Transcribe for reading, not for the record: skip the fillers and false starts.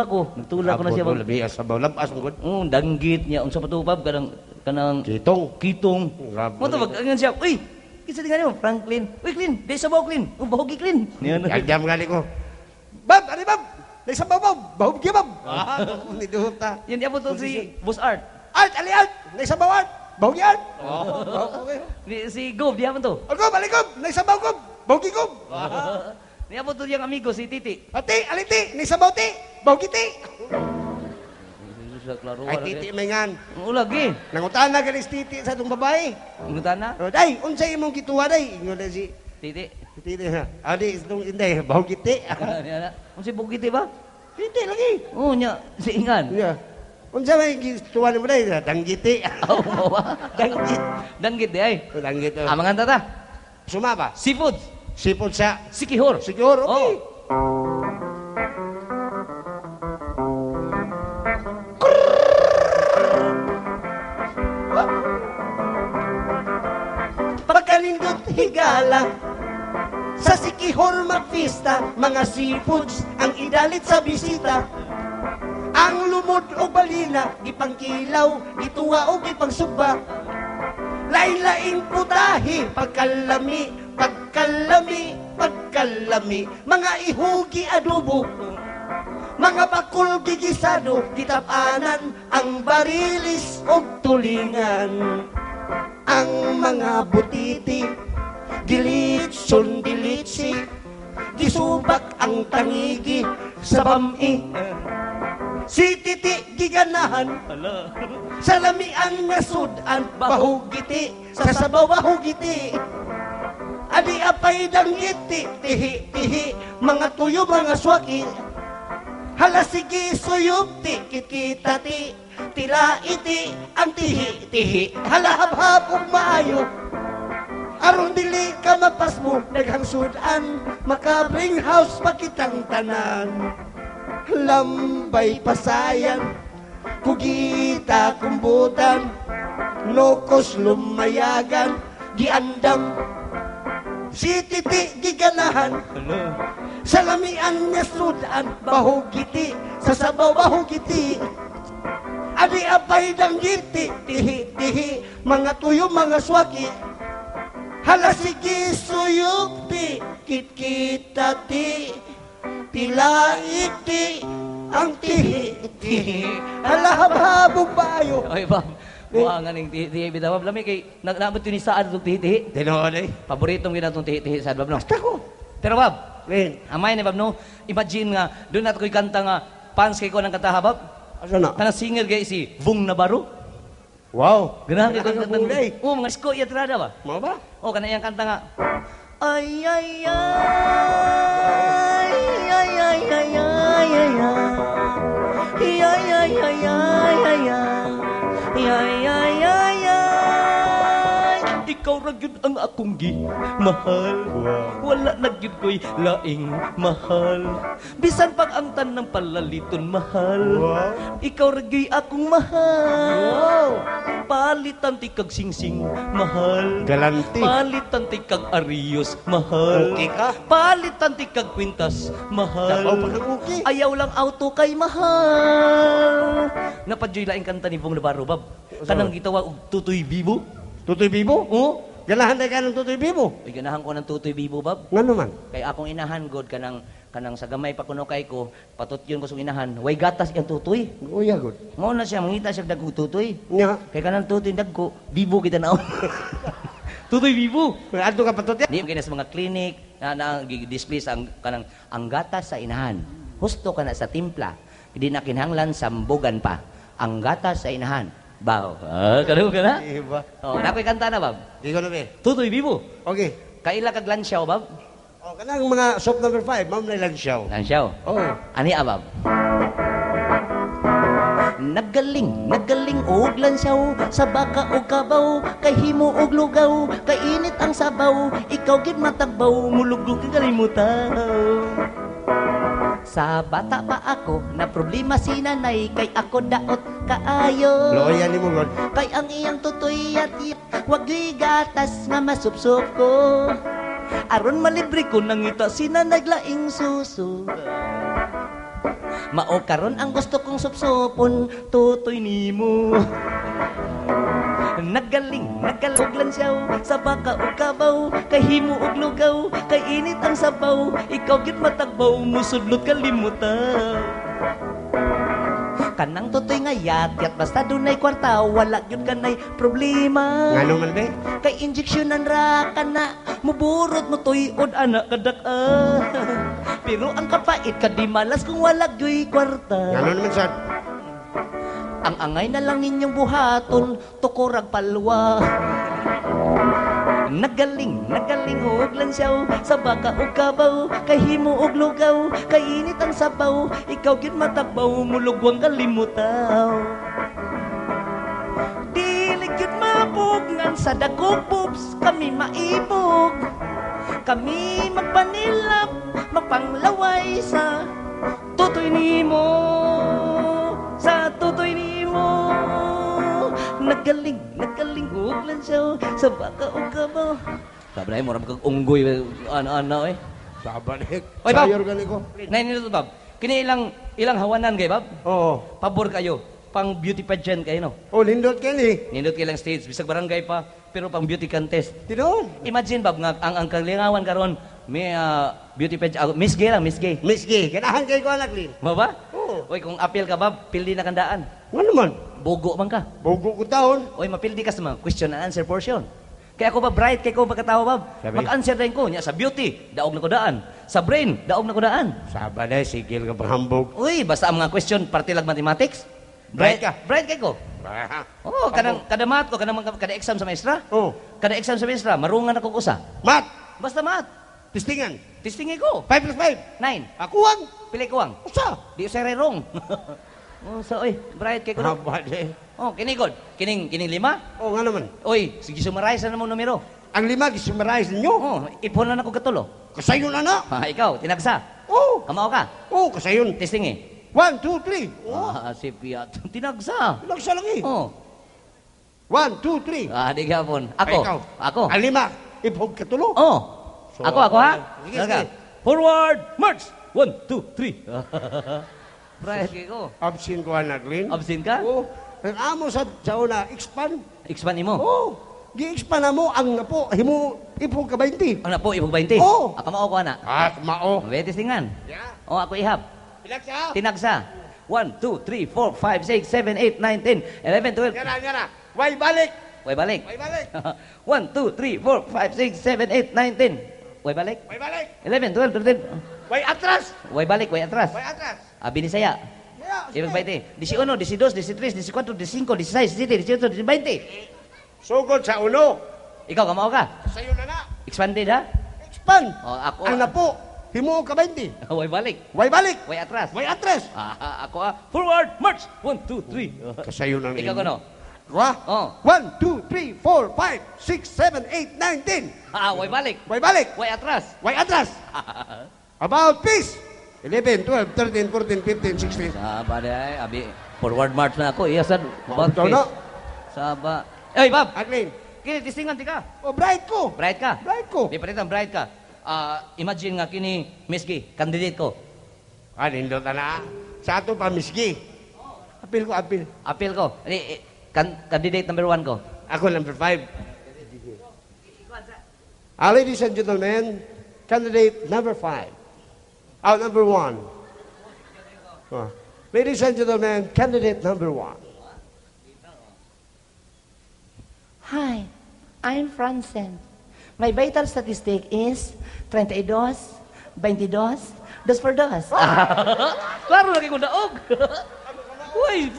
ko, nagtulak ko na siya. Labi sabaw labas mo gud. Danggit niya unsa pa to bab kanang kitong. Mo to bagangan siya. Uy, kinsa dingan mo? Franklin. Uy, Clean, di sabaw Clean. Bahugi Clean. Jam gali ko. Bab, ani bab? Dai sabaw bab. Bahugi bab. Ni duta. Yan di to si Boss Art. Art, ali Art. Dai sabaw Art. Bahugi Art. Si Gob, di to. Gob, ali Gob. Dai sabaw Gob. Bahugi Gob. Ni to yang amigo si Titi. Ati, aliti, ni sabaw ti. Bahugi ti. Ay, titi mengan. Lagi. Nangutana ka ni titi sa itong babae. Nangutana? Day, unsay imong gituwa day? Ingon na si Titi. Titi ha. Adi, itong inday, bahugiti. Unsay bugiti ba? Titi lagi. Nya, si Ingan. Nya. Unsa may gituwa ni mo day? Danggiti. Danggit. Danggit di ay. Danggit. Amangan tata. Suma ba? Seafood. Seafood sa Sikihor. Sikihor, okay. Pagkalindot higala sa Sikihor magpista, mga seafoods ang idalit sa bisita. Ang lumod o balina, ipangkilaw, ituwa o ipangsugba. Lain-laing putahi, pagkalami, mga ihugi adobo, mga bakul gigisado, kitapanan, ang barilis o tulingan. Ang mga butiti, gilitson dilitsi, gisubak ang tangigi sa bami. Si Titi giganahan, salamian nga sudan, bahugiti, sa sabaw bahugiti. Adi apay danggiti, tihi, mga tuyo, mga swaki. Hala sige suyog, tikit-kita ti, tila iti, ang tihi, hala habhab ug maayo. Aron dili ka mapas mo, daghang sudan, makabring house pakitang tanan. Lambay pasayan, kugita kumbutan, nokos lumayagan, giandam. Si Titi giganahan, salamian niya sudan, bahugiti, sa sabaw bahugiti. Adi apay danggiti, tihi, mga tuyo, mga swaki. Hala sige suyog ti, kit-kita ti, tila iti, ang tihi, hala habhabog bayo. Ay, Bob. Buangan ng tihi-tihi. Bitaw, Bob. Lami kay, naabot yun saan itong tihi-tihi. Tinoon eh. Paboritong yun itong tihi-tihi saan, Bob, no? Basta ko. Pero, Bob, amay ni Bob, no? Imagine nga, doon natin ko'y kanta nga, fans kay ko ng kanta, ha, Bob? Asa na? Kanang singer kay si Vung Navarro. Wow. Ganahan kay ko ng kanta. Oo, mga isko, iya tirada ba? Mau ba? Oo, kanang iyang kanta nga. Ay, ay, ay, ay, ay, ay, ay, ay, ay, ay, ay, ay, ay, ay, ay, ay, ay, ay, ikaw ra gyud ang akong mahal. Wala na gyud ko'y laing mahal. Bisan pag ang tanang palaliton mahal. Ikaw ra gyud akong mahal. Palitan ti kag singsing mahal. Galanti. Palitan ti kag arios mahal. Okay ka? Palitan ti kag kwintas mahal. Dabaw pa kang okay. Ayaw lang auto kay mahal. Napadyoy laing kanta ni Bong Navarro, Bob. Kanang gitawa og Tutoy Bibo. Tutoy Bibo? Oo. Ganahan tayo ka ng Tutoy Bibo? Ay, ganahan ko ng Tutoy Bibo, Bob. Nga naman? Kaya akong inahan, God, kanang sa gamay pa kuno kay ko, patutyon ko sa inahan, way gatas yung tutoy. Uya, good. Mao na siya, mangita siya dagko tutoy. Nga. Kaya kanang tutoy dagko, Bibo kita na. Tutoy Bibo. Ato ka patut yan? Di kaya sa mga clinic, na display sa ang gatas sa inahan. Husto ka na sa timpla, hindi na kinahanglan sambugan pa. Ang gatas sa inahan. Baw. Kano ka na? Iba. Oh, nakoy kanta na, Bob. Di ko na be. Tutoy Bibo. Okay. Kaila kag lansyaw, Bob? O, kanang mga soap number 5, ma'am na ilang siyaw. Lansyaw. Oh. Ani, Bob? Nagaling og lansyaw sa baka og kabaw, kay himo og lugaw, kay init ang sabaw, ikaw gid matagbaw, muluglog ka kalimutaw. Sa bata pa ako, na problema si nanay, kay ako daot kaayo. Loya ni mo, God. Kay ang iyang tutoy at wag yo'y gatas nga masupsup ko. Aron malibre ko nangita si nanay laing suso. Mao karon ang gusto kong supsupon, tutoy nimo. Nagaling lansyaw, sa baka ug kabaw, kay himo ug lugaw, kay init ang sabaw, ikaw gid matagbaw, musudlot kalimutan. Kanang tutoy nga yat basta dunay kwarta, wala gyud kanay problema. Ngano man be? Kay injeksyonan ra kana, muburot mo tuyod anak kadak-a. Pero ang kapait kadi malas kung wala gyud kwarta. Ngano naman sad? Ang angay na lang ninyong buhaton, tukurag palwa. Nagaling og lansyaw, sa baka ug kabaw, kay himo og lugaw, kay init ang sabaw, ikaw gid matagbaw, mulugwang kalimutaw. Dili gid mabugngan sa dagog boobs, kami maibog. Kami magpanilap, magpanglaway sa tutoy nimo. Sa tutoy nimo. Nagaling og lansyaw, sa baka ug kabaw. Sabi na mo ram kag unggoy ano eh. Sabalik. Oy, Bob. Sayor gali ko. Nay nito Bob. Kini ilang hawanan kay Bob. Oo. Pabor kayo. Pang beauty pageant kayo no. Oh, lindot kini. Nindot kailang stage bisag barangay pa pero pang beauty contest. Tinon. Imagine Bob nga ang kalingawan karon may beauty pageant Miss Gay lang, Miss Gay. Miss G, kanahan kay ko anak lin. Mo ba? Oo. Oy kung appeal ka Bob, pildi na kandaan. Ngano man? Bogo man ka. Bogo ko taon. Oy mapildi ka sa mga question and answer portion. Kaya ako ba bright, kaya ko pagkatawa Bob. Sabi? Mag-answer din ko nya sa beauty, daog na ko daan. Sa brain, daog na ko daan. Saba na, sigil ka panghambog. Uy, basta ang mga question party lang mathematics. Bright ka? Bright kay ko. Oh, kada math ko, kada exam sa maestra. Oh, Kada exam sa maestra, marungan ako usa. mat, Basta math. tistingan. Testingin ko. 5 plus 5. 9. Ako ang. Pili ko ang. Usa. Di usay rerong. Oh, so oy, bright kay ko. Haba de. Oh, kini god. Kining 5. Oh, nga naman. Oy, sige summarize na mo numero. Ang 5, gisummarize ninyo. Oh, ipon na ako katulo. Kasayon na. Ha, ikaw, tinagsa. Oh, Kamao ka. oh, kasayon. Testingi. 1, 2, 3. Oh, Si Piat. Tinagsa. lagsa lang eh. Oh. 1, 2, 3. Di gapon. Ay, Ako. ikaw. Ako. Ang 5, ipog katulo. Oh. So, Ako ha. sige, Talaga. sige. Forward, march. 1, 2, 3. Bright kay ko. Absin ko anak lin. Absent ka? Oh, ang amo sa una, expand. Expand imo. Oh, gi-expand na mo ang napo, himo ipog ka 20. Ang na po, ibog 20. Oo. Ako mao ko ana. At mao. May testingan. Yeah. Oh, ako ihap. Pilak siya. Tinagsa. 1, 2, 3, 4, 5, 6, 7, 8, 9, 10, 11, 12. Yara. Way balik. Way balik. Way balik. 1, 2, 3, 4, 5, 6, 7, 8, 9, 10. Way balik. Way balik. 11, 12, 13. Way atras. Way balik, way atras. Way atras. Abi ni saya. Yeah, Ibig sige. 20. 11, 12, 13, 14, 15, 16, 17, 18, 20. Sugod sa uno. Ikaw, kamao ka? Sayo na. Expanded ha? Expand. Oh, ako. Ang napo, himo ka 20. Way balik. Way balik. Way atras. Way atras. Ako forward, march. 1, 2, 3. Kasayo na Ikaw ko no? Wa? Oh. 1, 2, 3, 4, 5, 6, 7, 8, 9, 10. Way balik. Way balik. Way atras. Way atras. About peace. 11, 12, 13, 14, 15, 16. Saba day, abi forward march na ako. Iya sad. Ikaw na. Saba. Ey, Bob. Aglin. Kini tistingan tika. Oh, bright ko. Bright ka. Bright ko. Di palitan bright ka. Imagine nga kini Miss G, candidate ko. Nindot na. Sa ato pa, miski. Apil ko, apil. Appeal ko. Candidate number 1 ko. Ako number 5. Ladies and gentlemen, candidate number 5. Number 1. Ladies and gentlemen, candidate number 1. Hi, I'm Francen. My vital statistic is 32, 22, 2 por 2. Klaro lagi ko daog. Uy,